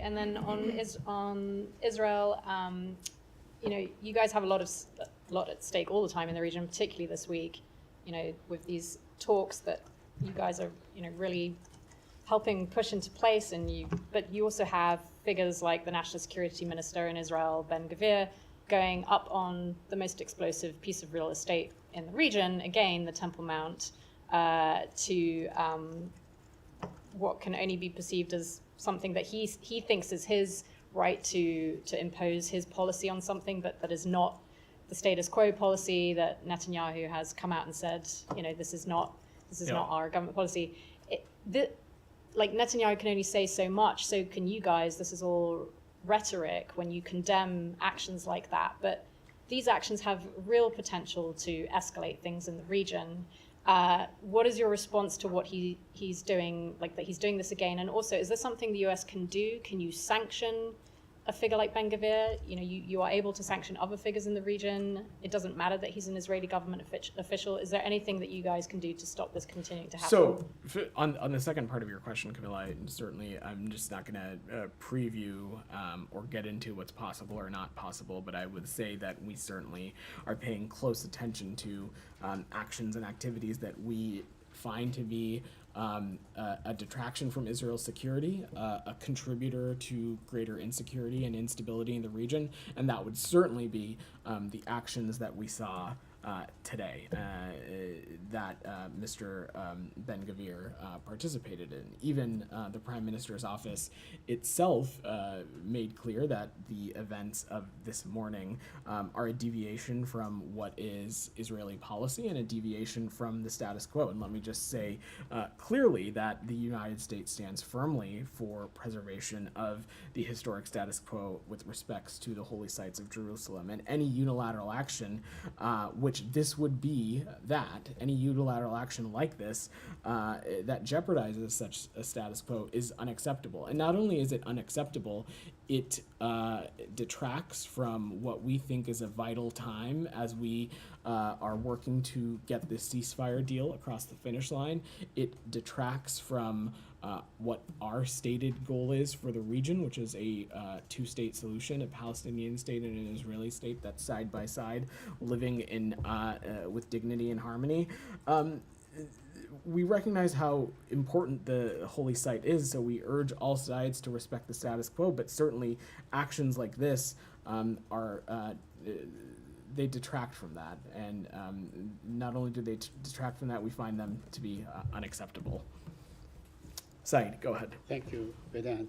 And then on Israel, you guys have a lot at stake all the time in the region, particularly this week. With these talks that you guys are, really helping push into place, but you also have figures like the National Security Minister in Israel, Ben Gvir, going up on the most explosive piece of real estate in the region, again, the Temple Mount, to what can only be perceived as something that he thinks is his right to impose his policy on something, but that is not the status quo policy that Netanyahu has come out and said, this is not our government policy. Netanyahu can only say so much, so can you guys. This is all rhetoric when you condemn actions like that, but these actions have real potential to escalate things in the region. What is your response to what he's doing, that he's doing this again? And also, is there something the US can do? Can you sanction a figure like Ben Gvir? You are able to sanction other figures in the region. It doesn't matter that he's an Israeli government official. Is there anything that you guys can do to stop this continuing to happen? So on the second part of your question, Camilla, certainly I'm just not going to preview or get into what's possible or not possible, but I would say that we certainly are paying close attention to actions and activities that we find to be a detraction from Israel's security, a contributor to greater insecurity and instability in the region, and that would certainly be the actions that we saw today that Mr. Ben Gvir participated in. Even the Prime Minister's office itself made clear that the events of this morning are a deviation from what is Israeli policy and a deviation from the status quo. And let me just say clearly that the United States stands firmly for preservation of the historic status quo with respects to the holy sites of Jerusalem, and any unilateral action which this would be, any unilateral action like this that jeopardizes such a status quo is unacceptable. And not only is it unacceptable, it detracts from what we think is a vital time as we are working to get this ceasefire deal across the finish line. It detracts from what our stated goal is for the region, which is a two-state solution, a Palestinian state and an Israeli state that's side by side, living in with dignity and harmony. We recognize how important the holy site is, so we urge all sides to respect the status quo, but certainly actions like this they detract from that, and not only do they detract from that, we find them to be unacceptable. Said, go ahead. Thank you, Vedant.